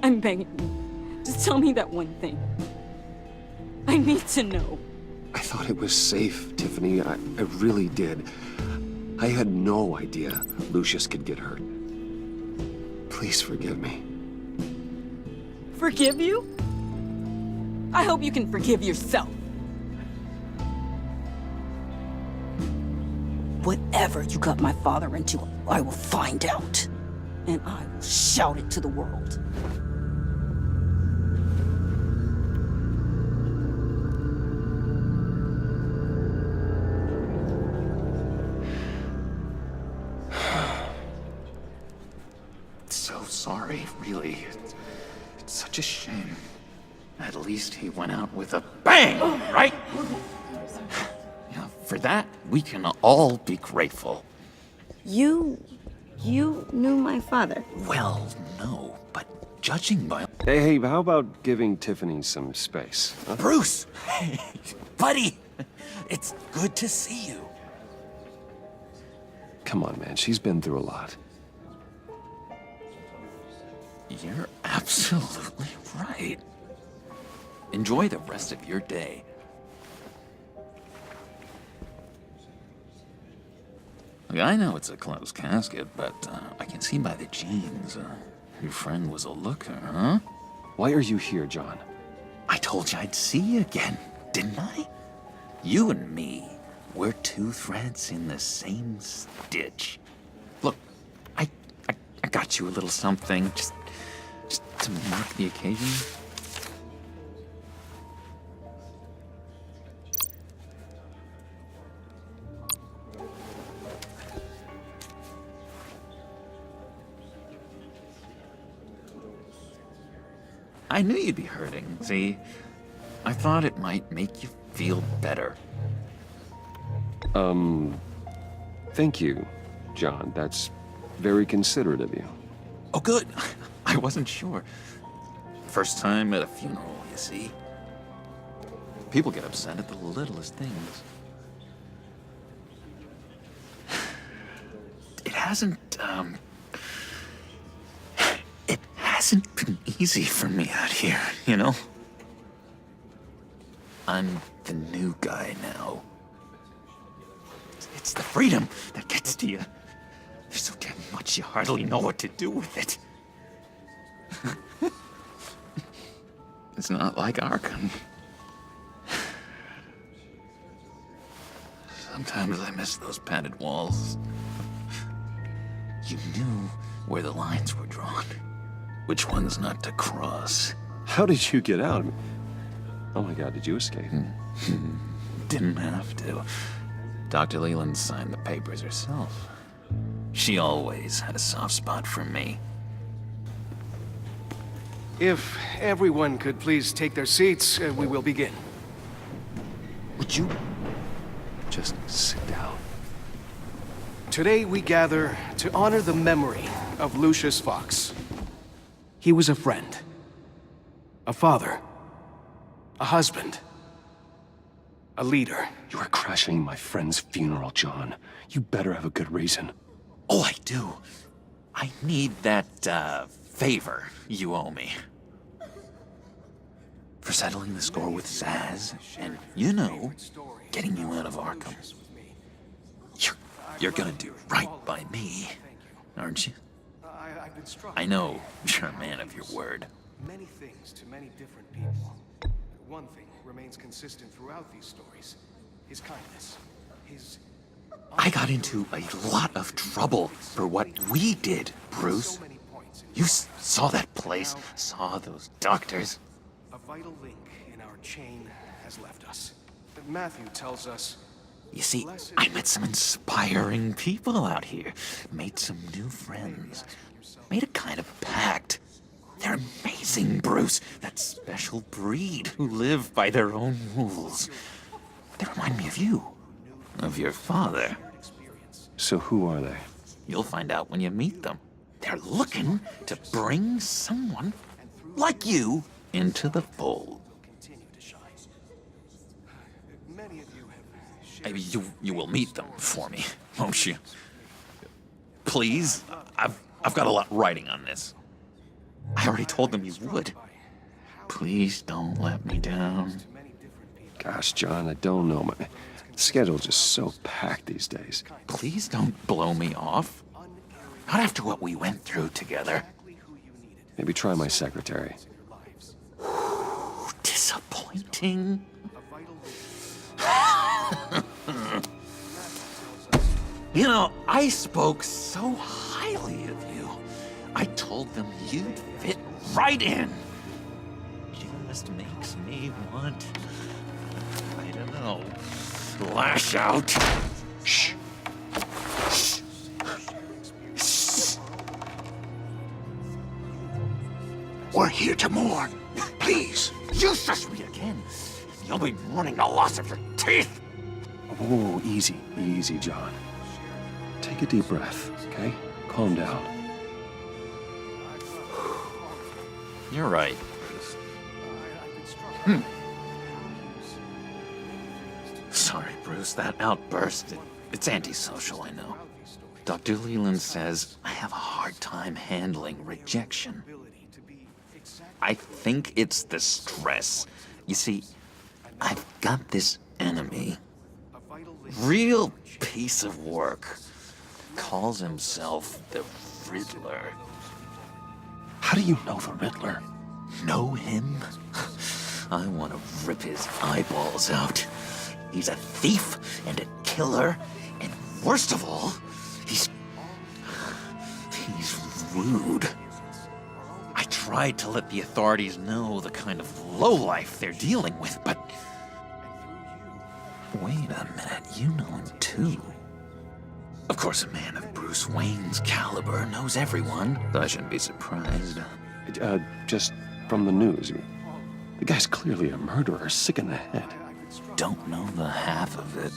I'm begging you. Just tell me that one thing. I need to know. I thought it was safe, Tiffany. I really did. I had no idea Lucius could get hurt. Please forgive me. Forgive you? I hope you can forgive yourself. Whatever you got my father into, I will find out. And I will shout it to the world. So sorry, really. It's such a shame. At least he went out with a bang, right? Yeah, for that, we can all be grateful. You knew my father? Well, no, but judging by... Hey, how about giving Tiffany some space? Huh? Bruce! Hey, buddy! It's good to see you. Come on, man. She's been through a lot. You're absolutely right. Enjoy the rest of your day. Look, I know it's a closed casket, but I can see by the jeans, your friend was a looker, huh? Why are you here, John? I told you I'd see you again, didn't I? You and me, we're two threads in the same stitch. Look, I got you a little something, just to mark the occasion. I knew you'd be hurting, see? I thought it might make you feel better. Thank you, John. That's very considerate of you. Oh, good. I wasn't sure. First time at a funeral, you see? People get upset at the littlest things. It hasn't been easy for me out here, you know? I'm the new guy now. It's the freedom that gets to you. There's so damn much you hardly know what to do with it. It's not like Arkham. Sometimes I miss those padded walls. You knew where the lines were drawn. Which ones not to cross. How did you get out? Oh my God, did you escape? Didn't have to. Dr. Leland signed the papers herself. She always had a soft spot for me. If everyone could please take their seats, we will begin. Would you just sit down? Today we gather to honor the memory of Lucius Fox. He was a friend, a father, a husband, a leader. You are crashing my friend's funeral, John. You better have a good reason. Oh, I do. I need that, favor you owe me. For settling the score with Zaz, and, you know, getting you out of Arkham. You're gonna do right by me, aren't you? I know you're a man of your word. Many things to many different people. One thing remains consistent throughout these stories. His kindness. His... I got into a lot of trouble for what we did, Bruce. You saw that place, saw those doctors. A vital link in our chain has left us. Matthew tells us... You see, I met some inspiring people out here. Made some new friends. Made a kind of pact. They're amazing, Bruce. That special breed who live by their own rules. They remind me of you. Of your father. So who are they? You'll find out when you meet them. They're looking to bring someone like you into the fold. Maybe you will meet them for me, won't you? Please? I've got a lot riding on this. I already told told them you would. Please don't let me down. Gosh, John, I don't know. My schedule's just so packed these days. Please don't blow me off. Not after what we went through together. Maybe try my secretary. Disappointing. You know, I spoke so highly of you. I told them you'd fit right in. Just makes me want, I don't know, lash out. Shh. Shh. Shh. We're here to mourn. Please, you shush me again. You'll be mourning the loss of your teeth. Oh, easy, easy, John. Take a deep breath, okay? Calm down. You're right. Sorry, Bruce, that outburst, it's antisocial, I know. Dr. Leland says I have a hard time handling rejection. I think it's the stress. You see, I've got this enemy. Real piece of work. Calls himself the Riddler. How do you know the Riddler? Know him? I want to rip his eyeballs out. He's a thief and a killer, and worst of all, he's rude. I tried to let the authorities know the kind of lowlife they're dealing with, but... Wait a minute, you know him too. Of course, a man of Bruce Wayne's caliber knows everyone, so I shouldn't be surprised. Just from the news. The guy's clearly a murderer, sick in the head. Don't know the half of it.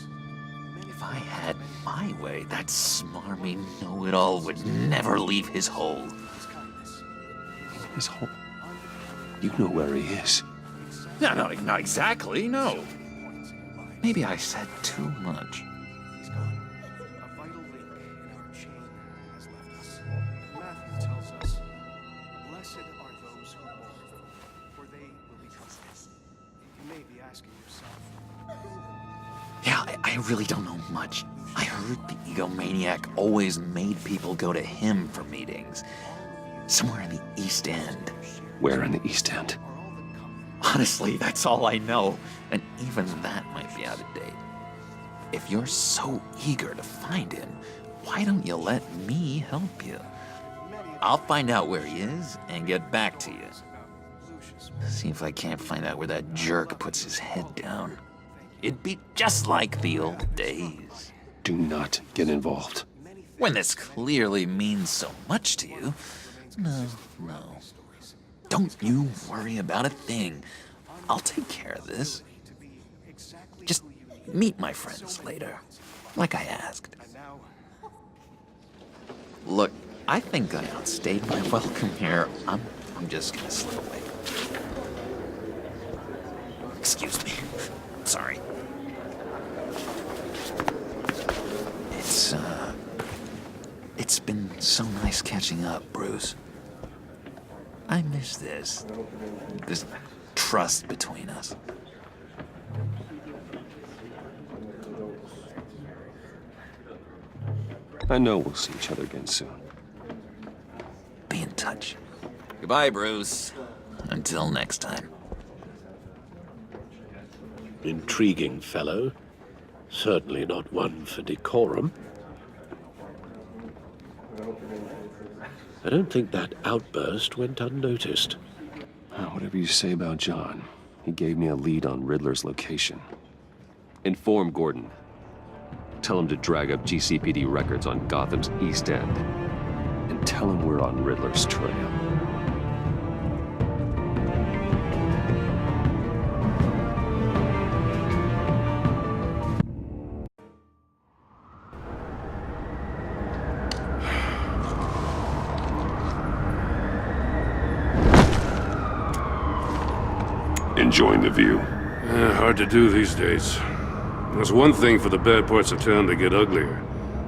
If I had my way, that smarmy know-it-all would never leave his hole. His hole? You know where he is. No, not exactly, no. Maybe I said too much. A vital link in our chain has left us. Matthew tells us, "Blessed are those who mourn, for they will be comforted." You may be asking yourself, Yeah, I really don't know much. I heard the egomaniac always made people go to him for meetings. Somewhere in the East End. Where in the East End? Honestly, that's all I know, and even that might be out of date. If you're so eager to find him, why don't you let me help you? I'll find out where he is and get back to you. See if I can't find out where that jerk puts his head down. It'd be just like the old days. Do not get involved. When this clearly means so much to you. No. Don't you worry about a thing. I'll take care of this. Just meet my friends later, like I asked. Look, I think I outstayed my welcome here. I'm just gonna slip away. Excuse me. Sorry. It's been so nice catching up, Bruce. I miss this trust between us. I know we'll see each other again soon. Be in touch. Goodbye, Bruce. Until next time. Intriguing fellow. Certainly not one for decorum. I don't think that outburst went unnoticed. Whatever you say about John, he gave me a lead on Riddler's location. Inform Gordon. Tell him to drag up GCPD records on Gotham's East End. And tell him we're on Riddler's trail. Enjoying the view. Hard to do these days. It's one thing for the bad parts of town to get uglier,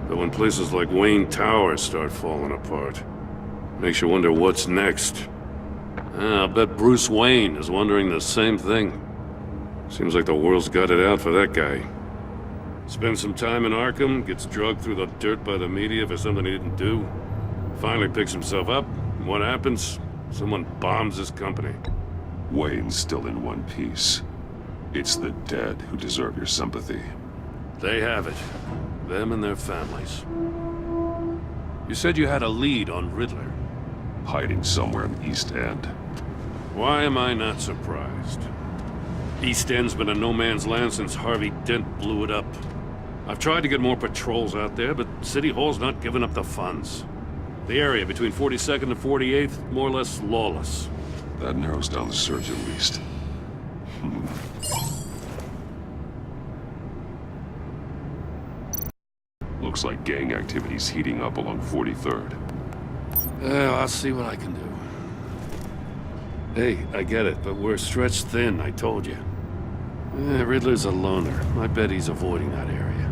but when places like Wayne Tower start falling apart, makes you wonder what's next. I'll bet Bruce Wayne is wondering the same thing. Seems like the world's got it out for that guy. Spends some time in Arkham, gets drugged through the dirt by the media for something he didn't do. Finally picks himself up, and what happens? Someone bombs his company. Wayne's still in one piece. It's the dead who deserve your sympathy. They have it. Them and their families. You said you had a lead on Riddler. Hiding somewhere in the East End. Why am I not surprised? East End's been a no-man's land since Harvey Dent blew it up. I've tried to get more patrols out there, but City Hall's not giving up the funds. The area between 42nd and 48th, more or less lawless. That narrows down the search at least. Looks like gang activity's heating up along 43rd. Yeah, I'll see what I can do. Hey, I get it, but we're stretched thin, I told you. Riddler's a loner. I bet he's avoiding that area.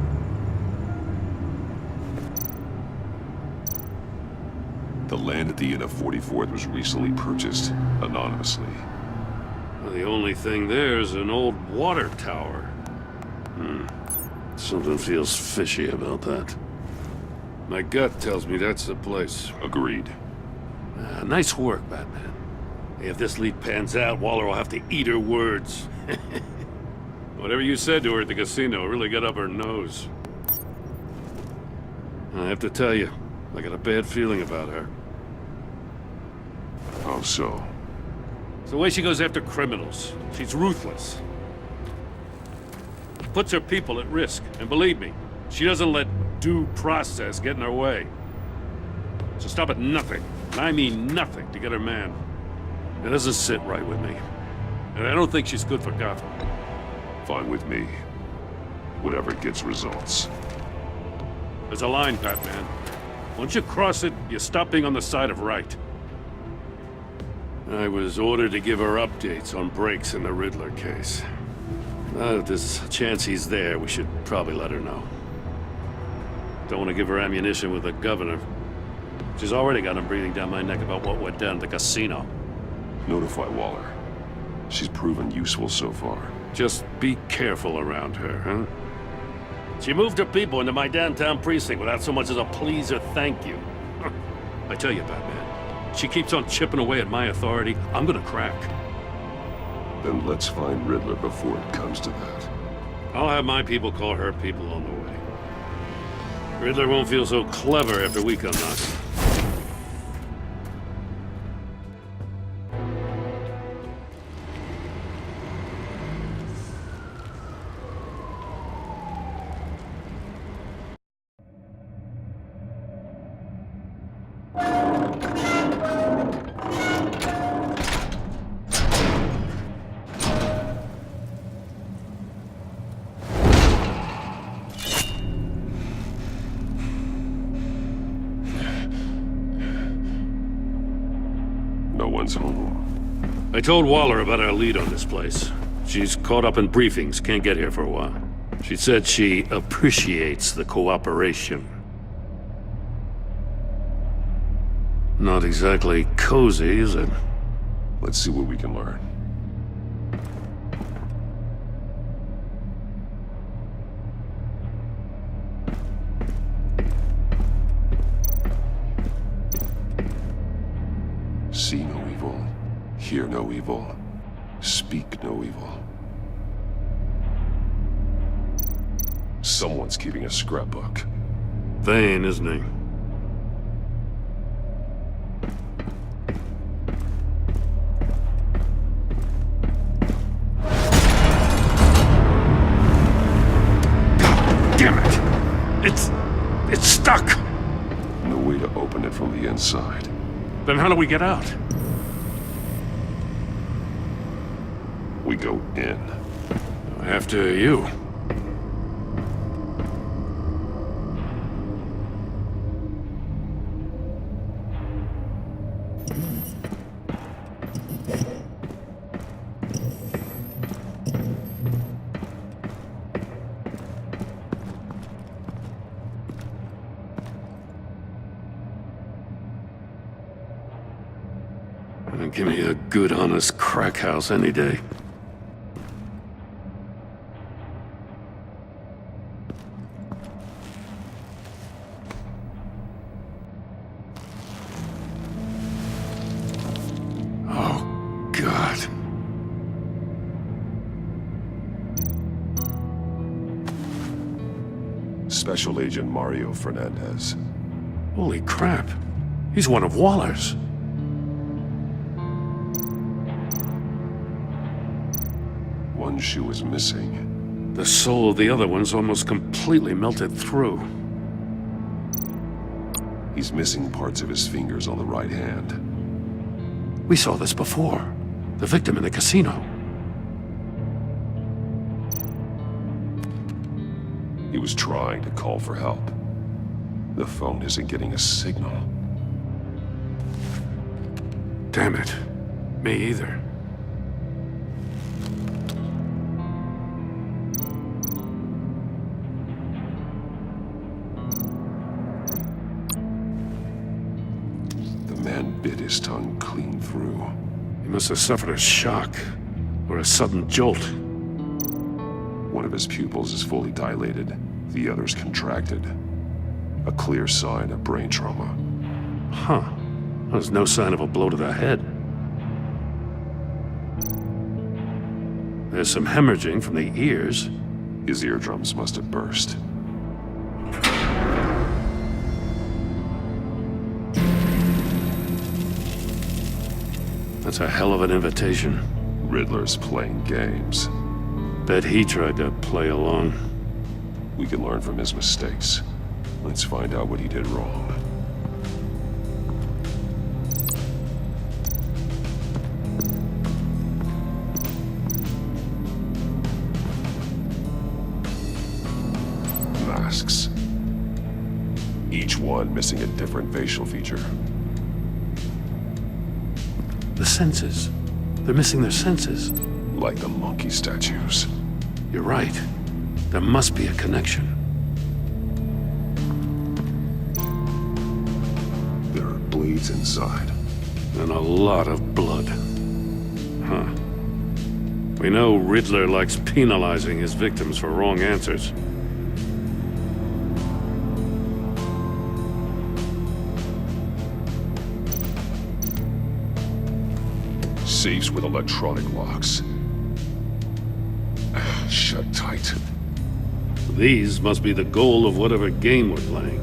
The land at the end of 44th was recently purchased, anonymously. Well, the only thing there is an old water tower. Something feels fishy about that. My gut tells me that's the place. Agreed. Nice work, Batman. Hey, if this lead pans out, Waller will have to eat her words. Whatever you said to her at the casino really got up her nose. I have to tell you, I got a bad feeling about her. How so? It's the way she goes after criminals. She's ruthless. Puts her people at risk, and believe me, she doesn't let due process get in her way. So stop at nothing, and I mean nothing, to get her man. It doesn't sit right with me. And I don't think she's good for Gotham. Fine with me. Whatever gets results. There's a line, Batman. Once you cross it, you stop being on the side of right. I was ordered to give her updates on breaks in the Riddler case. If there's a chance he's there, we should probably let her know. Don't want to give her ammunition with the governor. She's already got him breathing down my neck about what went down at the casino. Notify Waller. She's proven useful so far. Just be careful around her, huh? She moved her people into my downtown precinct without so much as a please or thank you. I tell you, Batman, she keeps on chipping away at my authority, I'm gonna crack. Then let's find Riddler before it comes to that. I'll have my people call her people on the way. Riddler won't feel so clever after we come knocking. No one's home. I told Waller about our lead on this place. She's caught up in briefings, can't get here for a while. She said she appreciates the cooperation. Not exactly cozy, is it? Let's see what we can learn. See no evil, hear no evil, speak no evil. Someone's keeping a scrapbook. Vain, isn't he? Damn it! It's stuck! No way to open it from the inside. Then how do we get out? We go in. After you. Give me a good, honest crack house any day. Oh, God. Special Agent Mario Fernandez. Holy crap. He's one of Waller's. One shoe is missing. The sole of the other one's almost completely melted through. He's missing parts of his fingers on the right hand. We saw this before. The victim in the casino. He was trying to call for help. The phone isn't getting a signal. Damn it. Me either. The man bit his tongue clean through. He must have suffered a shock, or a sudden jolt. One of his pupils is fully dilated, the other's contracted. A clear sign of brain trauma. Huh. There's no sign of a blow to the head. There's some hemorrhaging from the ears. His eardrums must have burst. That's a hell of an invitation. Riddler's playing games. Bet he tried to play along. We can learn from his mistakes. Let's find out what he did wrong. Masks. Each one missing a different facial feature. The senses. They're missing their senses. Like the monkey statues. You're right. There must be a connection. There are bleeds inside. And a lot of blood. Huh. We know Riddler likes penalizing his victims for wrong answers. Safes with electronic locks. Shut tight. These must be the goal of whatever game we're playing.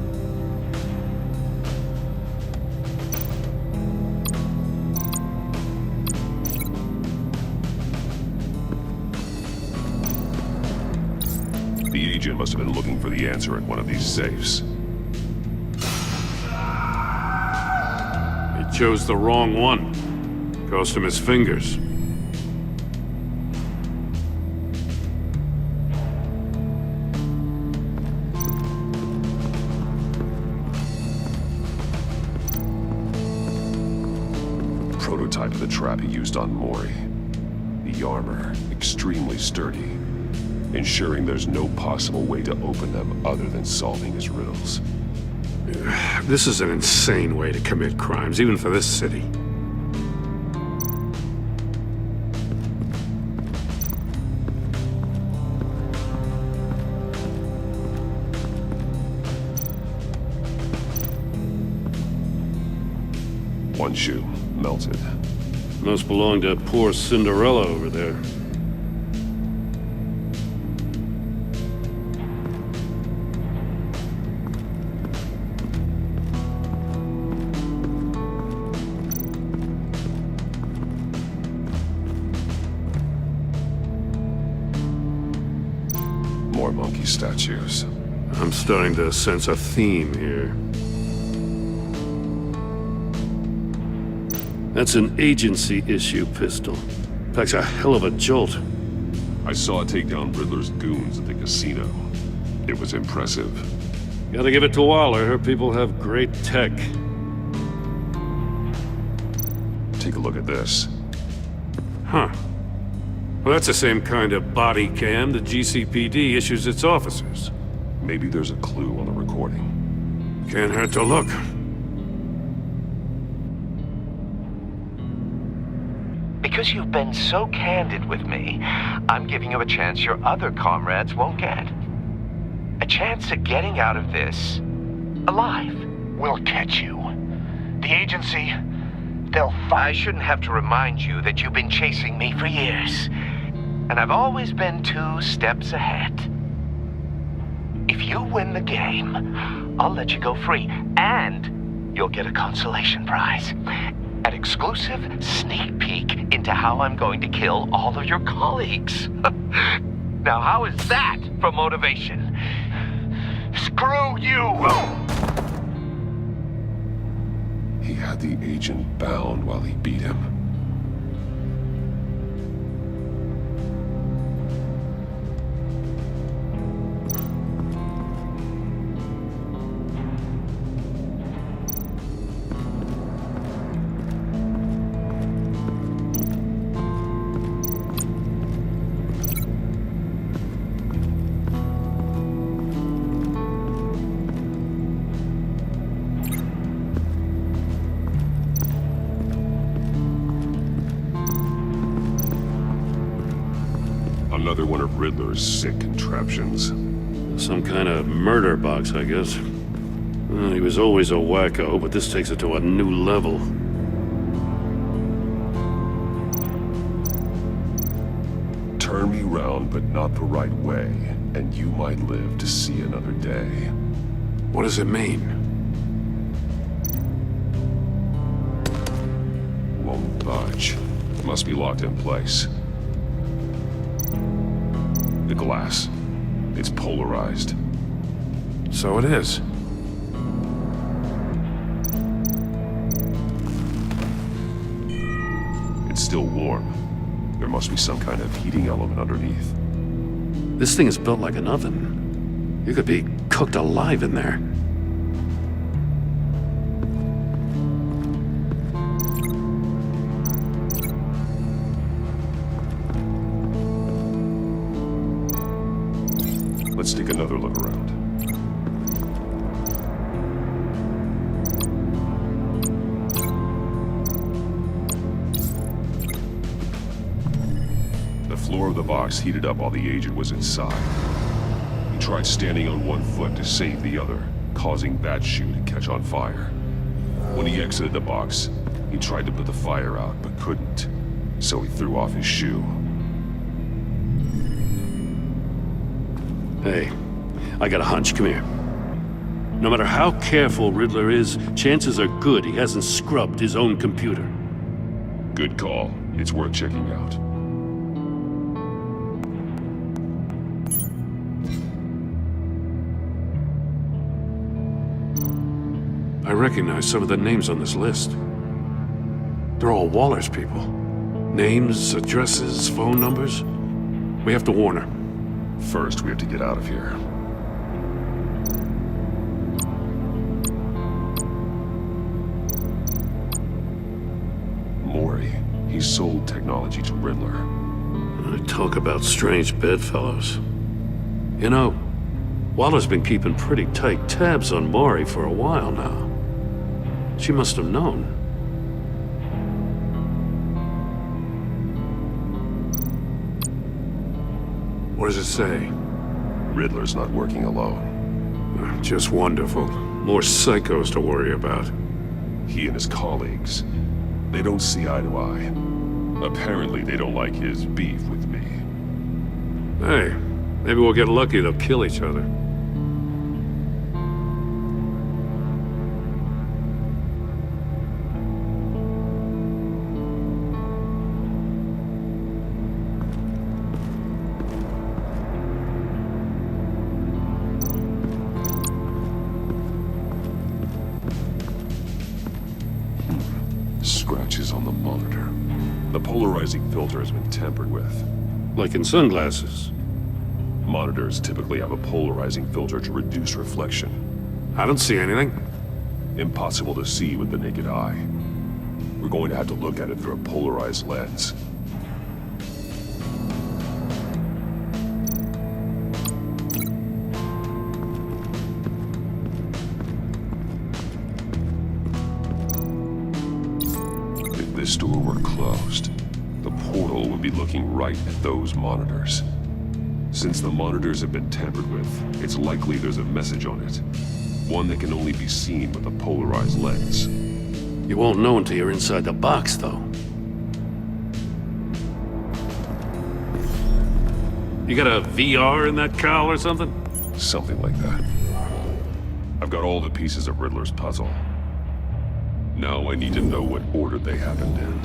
The agent must have been looking for the answer in one of these safes. He chose the wrong one. Cost him his fingers. Prototype of the trap he used on Mori. The armor, extremely sturdy, ensuring there's no possible way to open them other than solving his riddles. This is an insane way to commit crimes, even for this city. One shoe, melted. Must belong to poor Cinderella over there. More monkey statues. I'm starting to sense a theme here. That's an agency issue pistol. Packs a hell of a jolt. I saw it take down Riddler's goons at the casino. It was impressive. Gotta give it to Waller. Her people have great tech. Take a look at this. Huh. Well, that's the same kind of body cam the GCPD issues its officers. Maybe there's a clue on the recording. Can't hurt to look. Because you've been so candid with me, I'm giving you a chance your other comrades won't get. A chance at getting out of this alive. We'll catch you. The agency, I shouldn't have to remind you that you've been chasing me for years. And I've always been 2 steps ahead. If you win the game, I'll let you go free. And you'll get a consolation prize. An exclusive sneak peek into how I'm going to kill all of your colleagues. Now, how is that for motivation? Screw you! He had the agent bound while he beat him. Another one of Riddler's sick contraptions. Some kind of murder box, I guess. He was always a wacko, but this takes it to a new level. Turn me round, but not the right way, and you might live to see another day. What does it mean? Won't budge. Must be locked in place. The glass. It's polarized. So it is. It's still warm. There must be some kind of heating element underneath. This thing is built like an oven. You could be cooked alive in there. Let's take another look around. The floor of the box heated up while the agent was inside. He tried standing on one foot to save the other, causing that shoe to catch on fire. When he exited the box, he tried to put the fire out, but couldn't, so he threw off his shoe. Hey, I got a hunch. Come here. No matter how careful Riddler is, chances are good he hasn't scrubbed his own computer. Good call. It's worth checking out. I recognize some of the names on this list. They're all Waller's people. Names, addresses, phone numbers. We have to warn her. First, we have to get out of here. Mori. He sold technology to Riddler. Talk about strange bedfellows. You know, Waller's been keeping pretty tight tabs on Mori for a while now. She must have known. What does it say? Riddler's not working alone. Just wonderful. More psychos to worry about. He and his colleagues, they don't see eye to eye. Apparently, they don't like his beef with me. Hey, maybe we'll get lucky they'll kill each other. Scratches on the monitor. The polarizing filter has been tampered with. Like in sunglasses. Monitors typically have a polarizing filter to reduce reflection. I don't see anything. Impossible to see with the naked eye. We're going to have to look at it through a polarized lens. If this door were closed, portal would be looking right at those monitors. Since the monitors have been tampered with, it's likely there's a message on it. One that can only be seen with a polarized lens. You won't know until you're inside the box, though. You got a VR in that cowl or something? Something like that. I've got all the pieces of Riddler's puzzle. Now I need to know what order they happened in.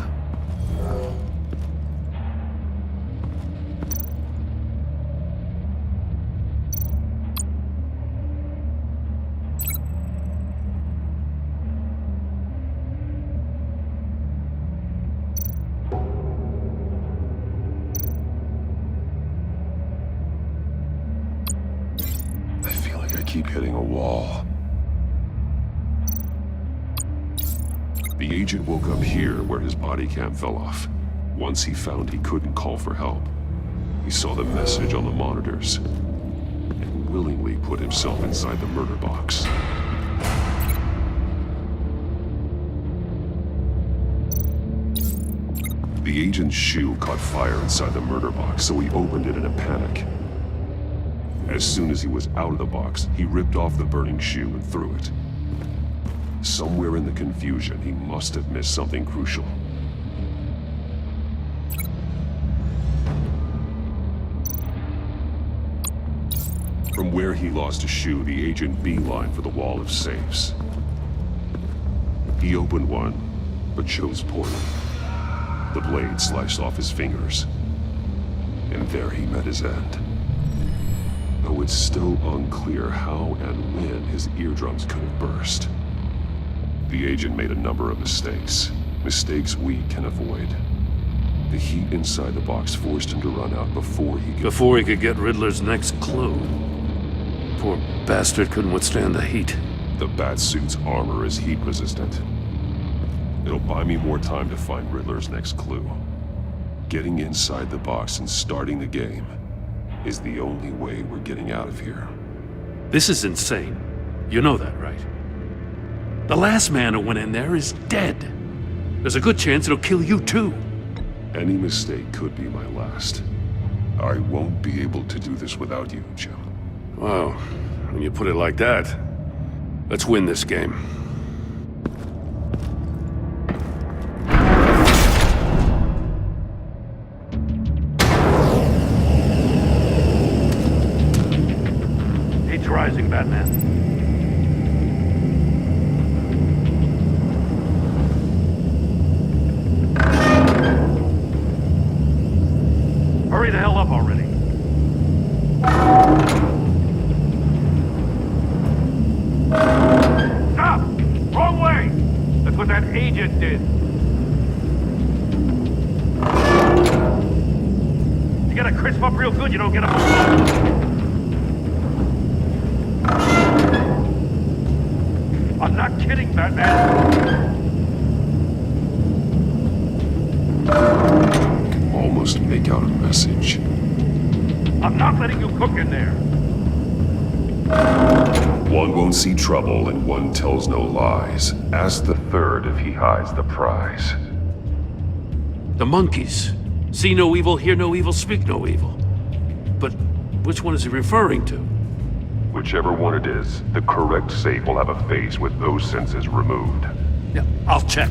I feel like I keep hitting a wall. The agent woke up here where his body cam fell off. Once he found he couldn't call for help, he saw the message on the monitors and willingly put himself inside the murder box. The agent's shoe caught fire inside the murder box, so he opened it in a panic. As soon as he was out of the box, he ripped off the burning shoe and threw it. Somewhere in the confusion, he must have missed something crucial. From where he lost a shoe, the agent beelined for the wall of safes. He opened one, but chose poorly. The blade sliced off his fingers, and there he met his end. Though it's still unclear how and when his eardrums could have burst. The agent made a number of mistakes. Mistakes we can avoid. The heat inside the box forced him to run out before he could get Riddler's next clue. Poor bastard couldn't withstand the heat. The Batsuit's armor is heat resistant. It'll buy me more time to find Riddler's next clue. Getting inside the box and starting the game is the only way we're getting out of here. This is insane. You know that, right? The last man who went in there is dead. There's a good chance it'll kill you too. Any mistake could be my last. I won't be able to do this without you, Jim. Wow, when you put it like that, let's win this game. Rising, Batman. Hurry the hell up already. Stop! Wrong way! That's what that agent did. You gotta crisp up real good, you don't get up. I'm not kidding, Batman. Almost make out a message. I'm not letting you cook in there. One won't see trouble and one tells no lies. Ask the third if he hides the prize. The monkeys. See no evil, hear no evil, speak no evil. But which one is he referring to? Whichever one it is, the correct safe will have a face with those senses removed. Yeah, I'll check.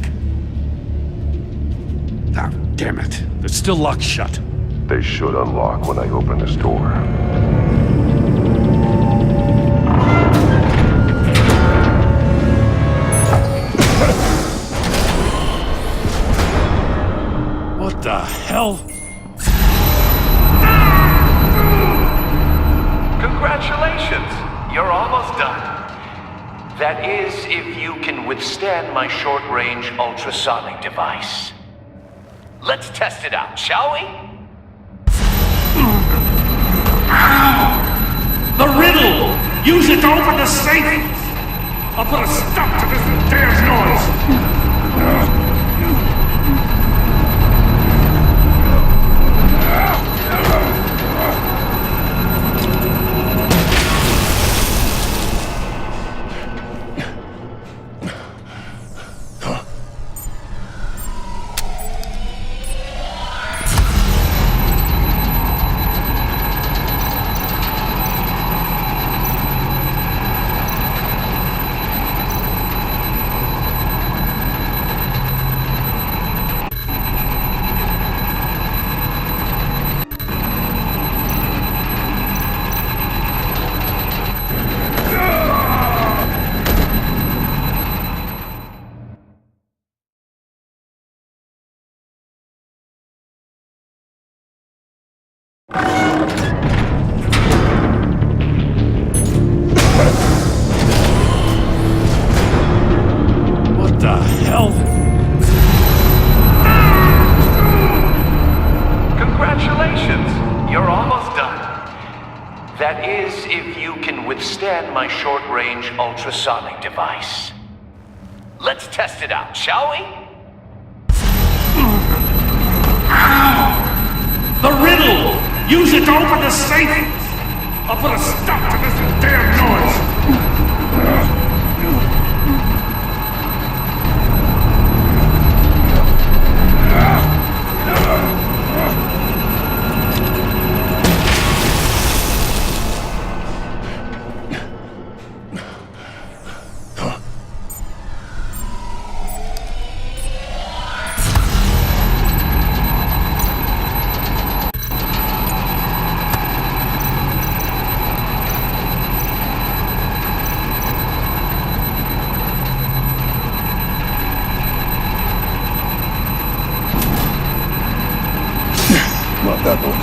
Ah, damn it. They're still locked shut. They should unlock when I open this door. What the hell? Congratulations! You're almost done. That is, if you can withstand my short-range ultrasonic device. Let's test it out, shall we? The riddle! Use it to open the safe! I'll put a stop to this damn noise! What the hell? Congratulations! You're almost done. That is, if you can withstand my short-range ultrasonic device. Let's test it out, shall we? The riddle! Use it to open the safe! I'll put a stop to this damn noise! Not that one.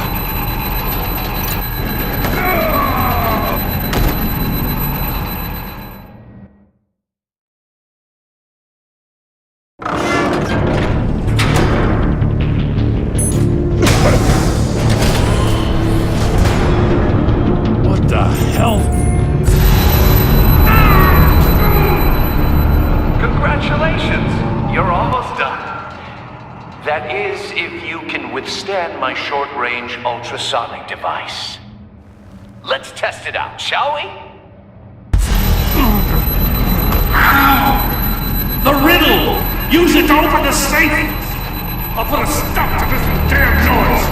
What the hell? Congratulations! You're almost done. That is, if you can withstand my short-range ultrasonic device. Let's test it out, shall we? The riddle! Use it to open the safe! I'll put a stop to this damn noise!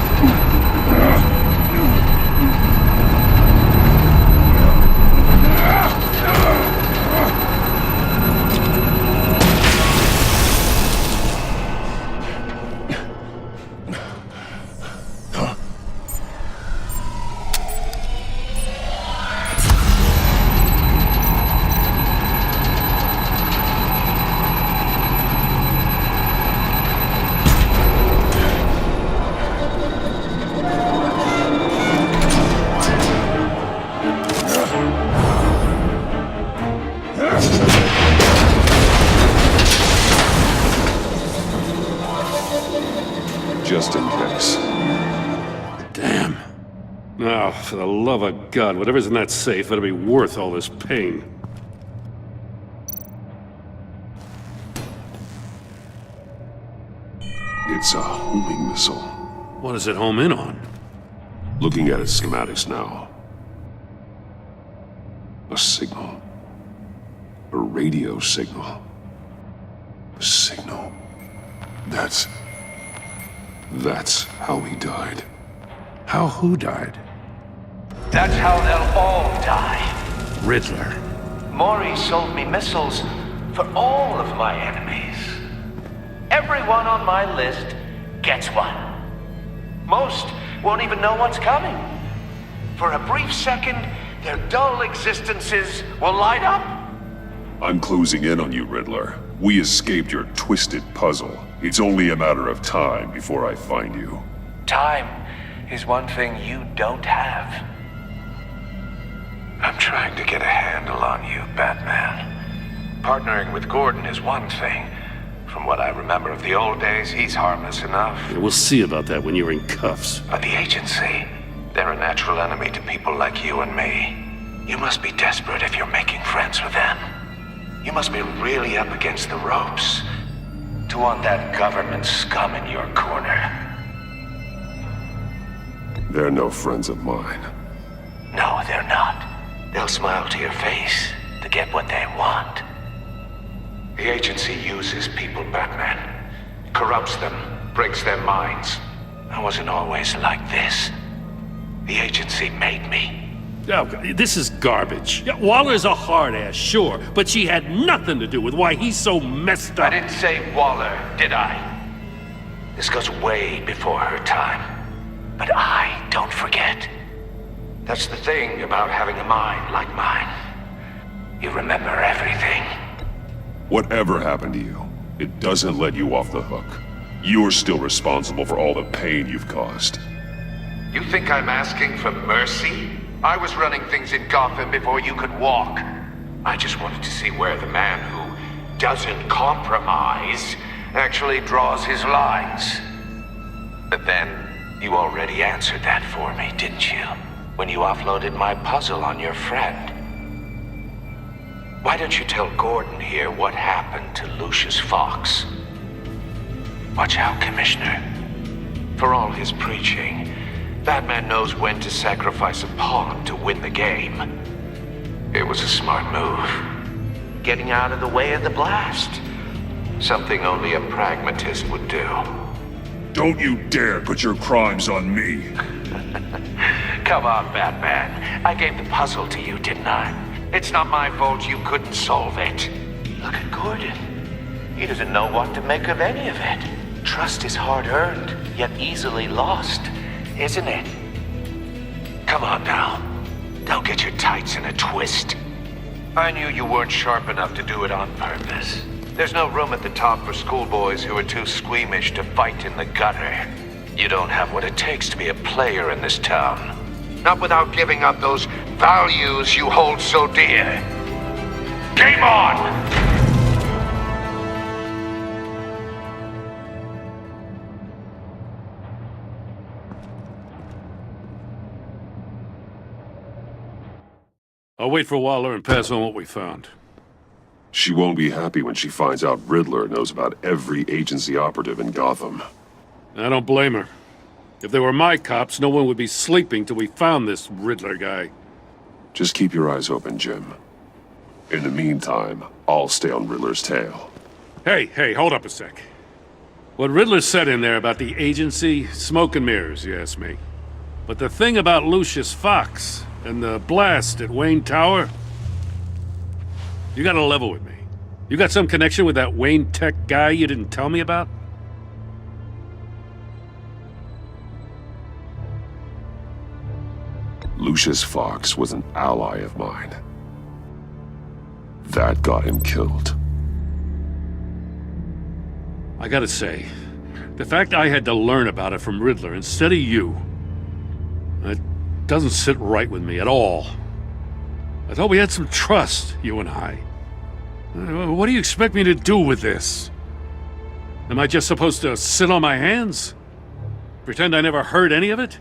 Just in case. Damn. Now, for the love of God, whatever's in that safe better be worth all this pain. It's a homing missile. What does it home in on? Looking at its schematics now. A signal. A radio signal. A signal. That's how he died. How who died? That's how they'll all die. Riddler. Maury sold me missiles for all of my enemies. Everyone on my list gets one. Most won't even know what's coming. For a brief second, their dull existences will light up. I'm closing in on you, Riddler. We escaped your twisted puzzle. It's only a matter of time before I find you. Time is one thing you don't have. I'm trying to get a handle on you, Batman. Partnering with Gordon is one thing. From what I remember of the old days, he's harmless enough. Yeah, we'll see about that when you're in cuffs. But the agency, they're a natural enemy to people like you and me. You must be desperate if you're making friends with them. You must be really up against the ropes to want that government scum in your corner. They're no friends of mine. No, they're not. They'll smile to your face to get what they want. The agency uses people, Batman. Corrupts them, breaks their minds. I wasn't always like this. The agency made me. Oh, this is garbage. Yeah, Waller's a hard-ass, sure, but she had nothing to do with why he's so messed up. I didn't say Waller, did I? This goes way before her time. But I don't forget. That's the thing about having a mind like mine. You remember everything. Whatever happened to you, it doesn't let you off the hook. You're still responsible for all the pain you've caused. You think I'm asking for mercy? I was running things in Gotham before you could walk. I just wanted to see where the man who doesn't compromise actually draws his lines. But then, you already answered that for me, didn't you? When you offloaded my puzzle on your friend. Why don't you tell Gordon here what happened to Lucius Fox? Watch out, Commissioner. For all his preaching, Batman knows when to sacrifice a pawn to win the game. It was a smart move. Getting out of the way of the blast. Something only a pragmatist would do. Don't you dare put your crimes on me. Come on, Batman. I gave the puzzle to you, didn't I? It's not my fault you couldn't solve it. Look at Gordon. He doesn't know what to make of any of it. Trust is hard-earned, yet easily lost, isn't it? Come on now. Don't get your tights in a twist. I knew you weren't sharp enough to do it on purpose. There's no room at the top for schoolboys who are too squeamish to fight in the gutter. You don't have what it takes to be a player in this town. Not without giving up those values you hold so dear. Game on! I'll wait for Waller and pass on what we found. She won't be happy when she finds out Riddler knows about every agency operative in Gotham. I don't blame her. If they were my cops, no one would be sleeping till we found this Riddler guy. Just keep your eyes open, Jim. In the meantime, I'll stay on Riddler's tail. Hey, hold up a sec. What Riddler said in there about the agency, smoke and mirrors, you ask me. But the thing about Lucius Fox and the blast at Wayne Tower, you gotta level with me. You got some connection with that Wayne Tech guy you didn't tell me about? Lucius Fox was an ally of mine. That got him killed. I gotta say, the fact I had to learn about it from Riddler instead of you, it doesn't sit right with me at all. I thought we had some trust, you and I. What do you expect me to do with this? Am I just supposed to sit on my hands? Pretend I never heard any of it?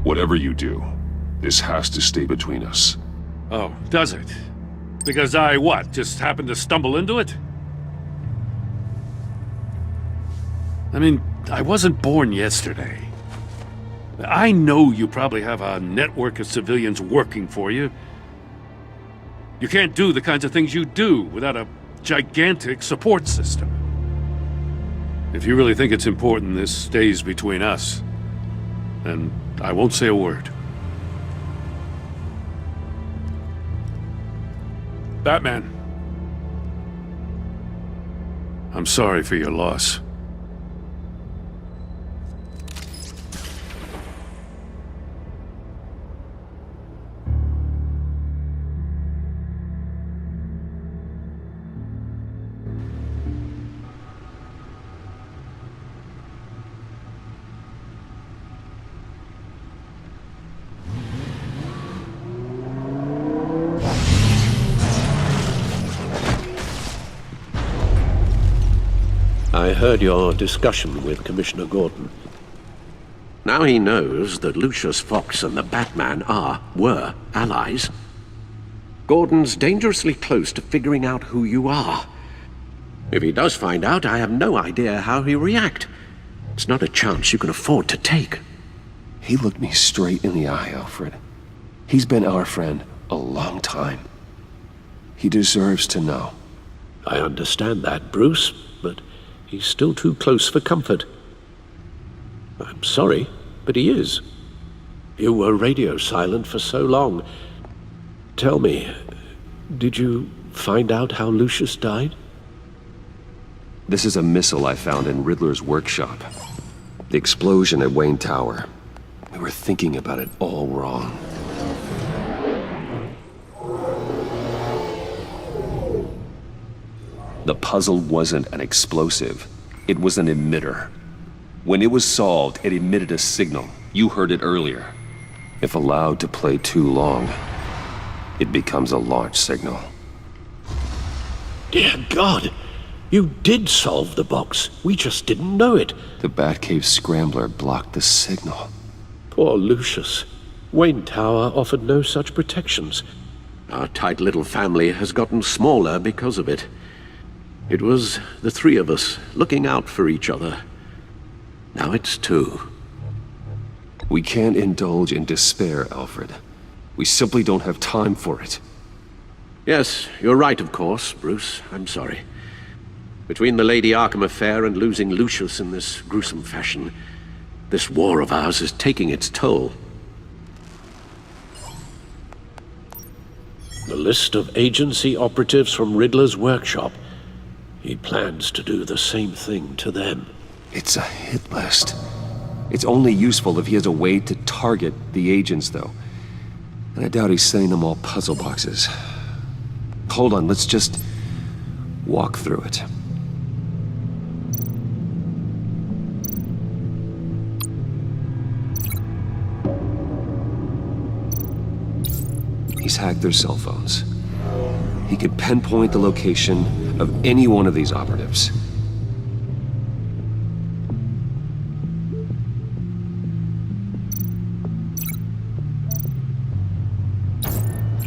Whatever you do, this has to stay between us. Oh, does it? Because I, what, just happened to stumble into it? I mean, I wasn't born yesterday. I know you probably have a network of civilians working for you. You can't do the kinds of things you do without a gigantic support system. If you really think it's important this stays between us, then I won't say a word. Batman. I'm sorry for your loss. I heard your discussion with Commissioner Gordon. Now he knows that Lucius Fox and the Batman were allies. Gordon's dangerously close to figuring out who you are. If he does find out, I have no idea how he'll react. It's not a chance you can afford to take. He looked me straight in the eye, Alfred. He's been our friend a long time. He deserves to know. I understand that, Bruce, but he's still too close for comfort. I'm sorry, but he is. You were radio silent for so long. Tell me, did you find out how Lucius died? This is a missile I found in Riddler's workshop. The explosion at Wayne Tower. We were thinking about it all wrong. The puzzle wasn't an explosive. It was an emitter. When it was solved, it emitted a signal. You heard it earlier. If allowed to play too long, it becomes a launch signal. Dear God! You did solve the box. We just didn't know it. The Batcave scrambler blocked the signal. Poor Lucius. Wayne Tower offered no such protections. Our tight little family has gotten smaller because of it. It was the three of us looking out for each other. Now it's two. We can't indulge in despair, Alfred. We simply don't have time for it. Yes, you're right, of course, Bruce. I'm sorry. Between the Lady Arkham affair and losing Lucius in this gruesome fashion, this war of ours is taking its toll. The list of agency operatives from Riddler's workshop. He plans to do the same thing to them. It's a hit list. It's only useful if he has a way to target the agents, though. And I doubt he's sending them all puzzle boxes. Hold on, let's just walk through it. He's hacked their cell phones. He could pinpoint the location of any one of these operatives.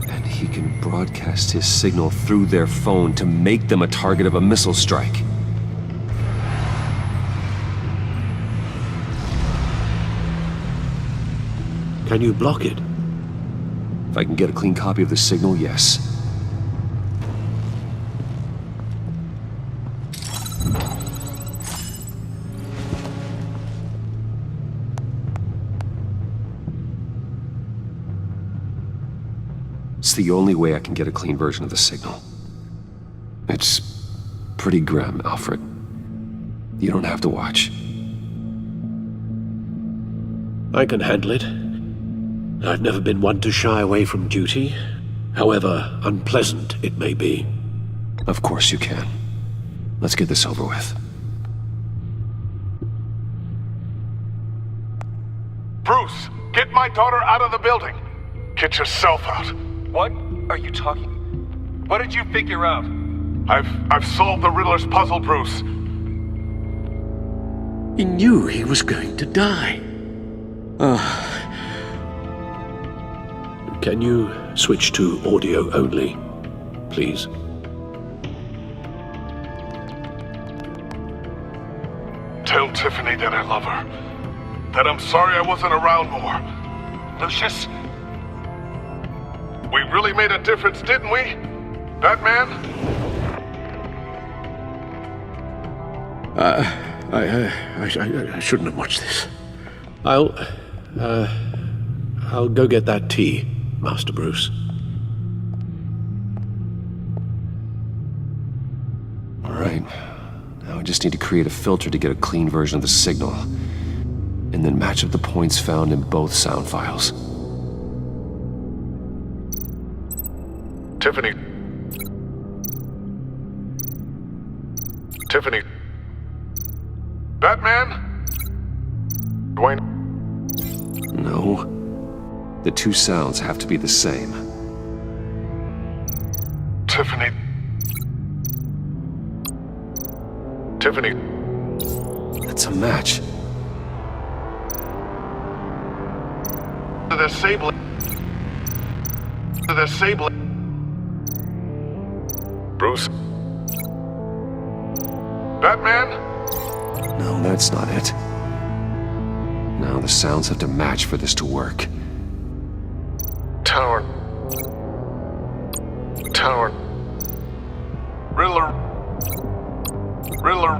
And he can broadcast his signal through their phone to make them a target of a missile strike. Can you block it? If I can get a clean copy of the signal, yes. It's the only way I can get a clean version of the signal. It's pretty grim, Alfred. You don't have to watch. I can handle it. I've never been one to shy away from duty, however unpleasant it may be. Of course you can. Let's get this over with. Bruce, get my daughter out of the building. Get yourself out. What are you talking? What did you figure out? I've solved the Riddler's puzzle, Bruce. He knew he was going to die. Can you switch to audio only, please? Tell Tiffany that I love her. That I'm sorry I wasn't around more. Lucius? We really made a difference, didn't we? Batman? I shouldn't have watched this. I'll go get that tea, Master Bruce. All right. Now I just need to create a filter to get a clean version of the signal, and then match up the points found in both sound files. Tiffany. Tiffany. Batman? Dwayne? No. The two sounds have to be the same. Tiffany. Tiffany. That's a match. The sable. The sable. Bruce. Batman? No, that's not it. Now the sounds have to match for this to work. Tower. Tower. Riddler. Riddler.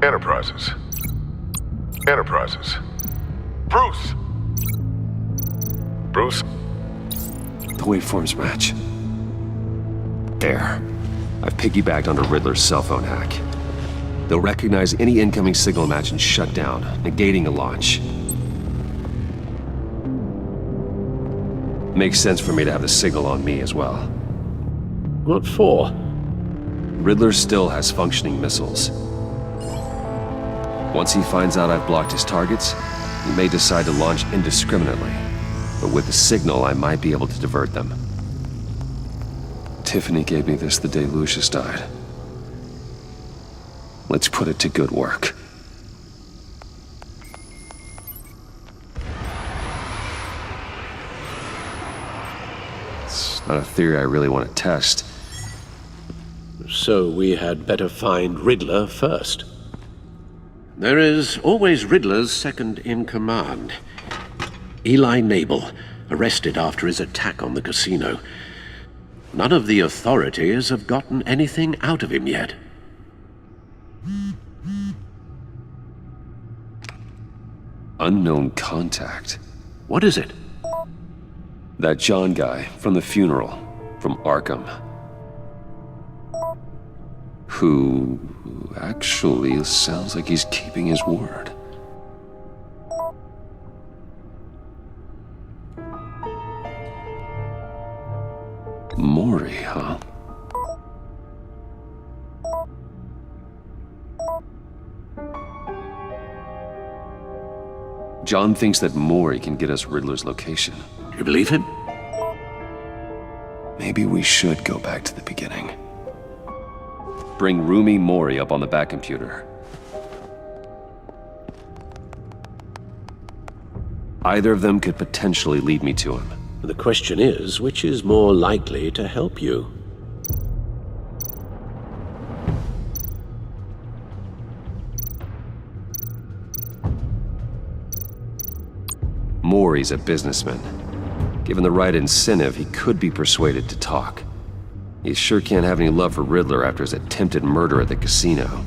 Enterprises. Enterprises. Bruce! Bruce? The waveforms match. There. I've piggybacked onto Riddler's cell phone hack. They'll recognize any incoming signal match and shut down, negating a launch. Makes sense for me to have the signal on me as well. What for? Riddler still has functioning missiles. Once he finds out I've blocked his targets, He may decide to launch indiscriminately, but with the signal, I might be able to divert them. Tiffany gave me this the day Lucius died. Let's put it to good work. It's not a theory I really want to test. So we had better find Riddler first. There is always Riddler's second-in-command. Eli Nabel, arrested after his attack on the casino. None of the authorities have gotten anything out of him yet. Unknown contact. What is it? That John guy from the funeral, from Arkham. Who actually sounds like he's keeping his word. Mori, huh? John thinks that Mori can get us Riddler's location. You believe him? Maybe we should go back to the beginning. Bring Rumi Mori up on the back computer. Either of them could potentially lead me to him. The question is, which is more likely to help you? Mori's a businessman. Given the right incentive, he could be persuaded to talk. He sure can't have any love for Riddler after his attempted murder at the casino.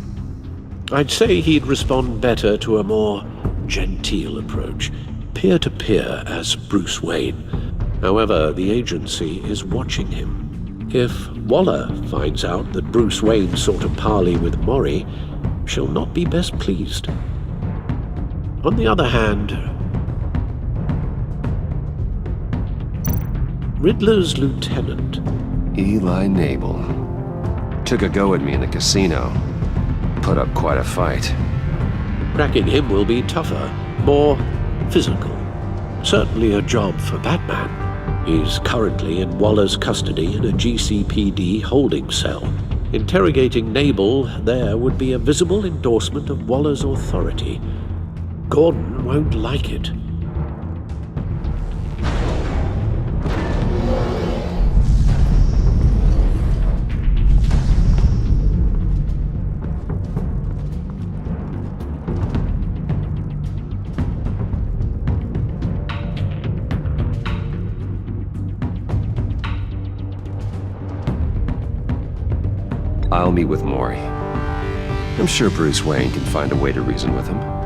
I'd say he'd respond better to a more genteel approach, peer-to-peer as Bruce Wayne. However, the agency is watching him. If Waller finds out that Bruce Wayne sought a parley with Mori, she'll not be best pleased. On the other hand, Riddler's lieutenant, Eli Nabel, took a go at me in the casino. Put up quite a fight. cracking him will be tougher, more physical. Certainly a job for Batman. He's currently in Waller's custody in a GCPD holding cell. Interrogating Nabel there would be a visible endorsement of Waller's authority. Gordon won't like it. I'll meet with Mori. I'm sure Bruce Wayne can find a way to reason with him.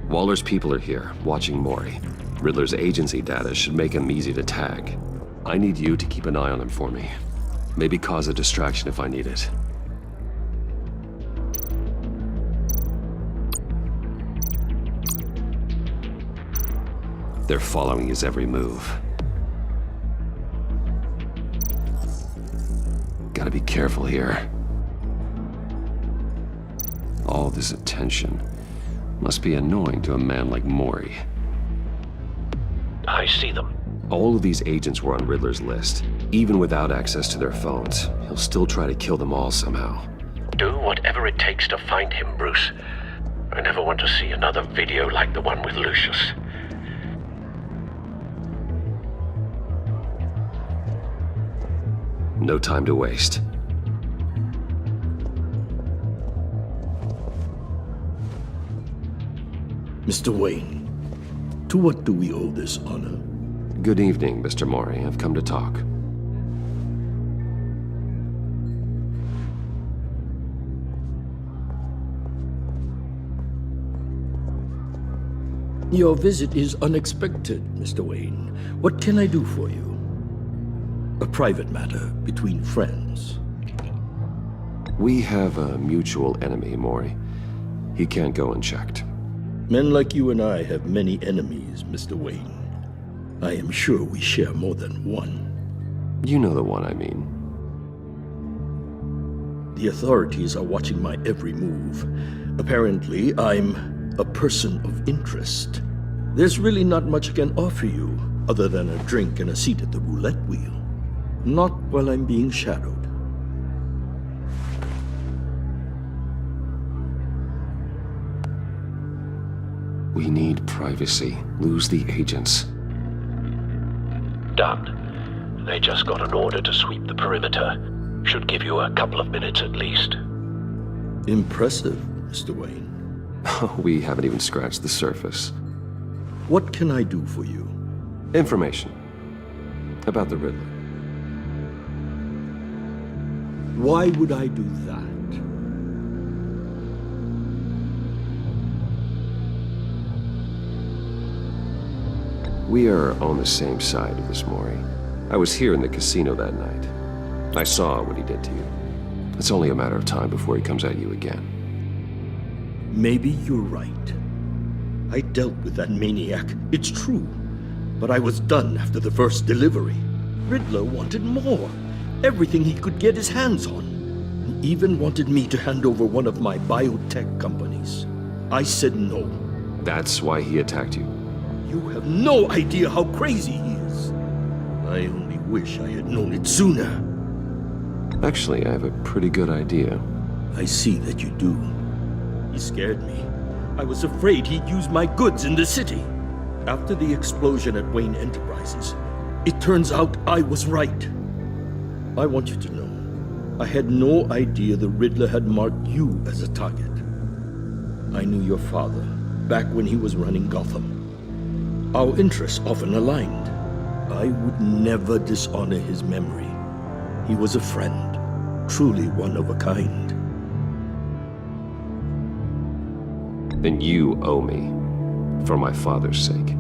Waller's people are here, watching Mori. Riddler's agency data should make him easy to tag. I need you to keep an eye on him for me. Maybe cause a distraction if I need it. They're following his every move. Gotta be careful here. All this attention must be annoying to a man like Mori. I see them. All of these agents were on Riddler's list. Even without access to their phones, he'll still try to kill them all somehow. Do whatever it takes to find him, Bruce. I never want to see another video like the one with Lucius. No time to waste. Mr. Wayne, to what do we owe this honor? Good evening, Mr. Mori. I've come to talk. Your visit is unexpected, Mr. Wayne. What can I do for you? A private matter between friends. We have a mutual enemy, Maury. He can't go unchecked. Men like you and I have many enemies, Mr. Wayne. I am sure we share more than one. You know the one I mean. The authorities are watching my every move. Apparently, I'm a person of interest. There's really not much I can offer you, other than a drink and a seat at the roulette wheel. Not while I'm being shadowed. We need privacy. Lose the agents. Done. They just got an order to sweep the perimeter. Should give you a couple of minutes at least. Impressive, Mr. Wayne. We haven't even scratched the surface. What can I do for you? Information. About the Riddler. Why would I do that? We are on the same side of this, Maury. I was here in the casino that night. I saw what he did to you. It's only a matter of time before he comes at you again. Maybe you're right. I dealt with that maniac, it's true. But I was done after the first delivery. Riddler wanted more. Everything he could get his hands on. He even wanted me to hand over one of my biotech companies. I said no. That's why he attacked you? You have no idea how crazy he is. I only wish I had known it sooner. Actually, I have a pretty good idea. I see that you do. He scared me. I was afraid he'd use my goods in the city. After the explosion at Wayne Enterprises, it turns out I was right. I want you to know, I had no idea the Riddler had marked you as a target. I knew your father back when he was running Gotham. Our interests often aligned. I would never dishonor his memory. He was a friend, truly one of a kind. Then you owe me, for my father's sake.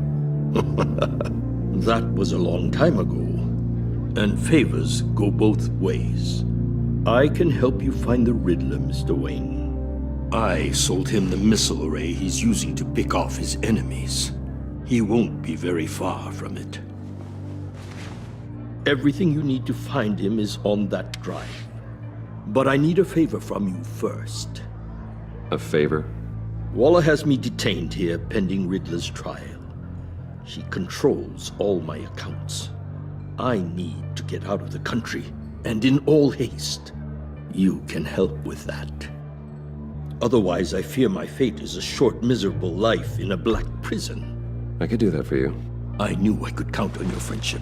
That was a long time ago, and favors go both ways. I can help you find the Riddler, Mr. Wayne. I sold him the missile array he's using to pick off his enemies. He won't be very far from it. Everything you need to find him is on that drive. But I need a favor from you first. A favor? Waller has me detained here pending Riddler's trial. She controls all my accounts. I need to get out of the country, and in all haste. You can help with that. Otherwise, I fear my fate is a short, miserable life in a black prison. I could do that for you. I knew I could count on your friendship.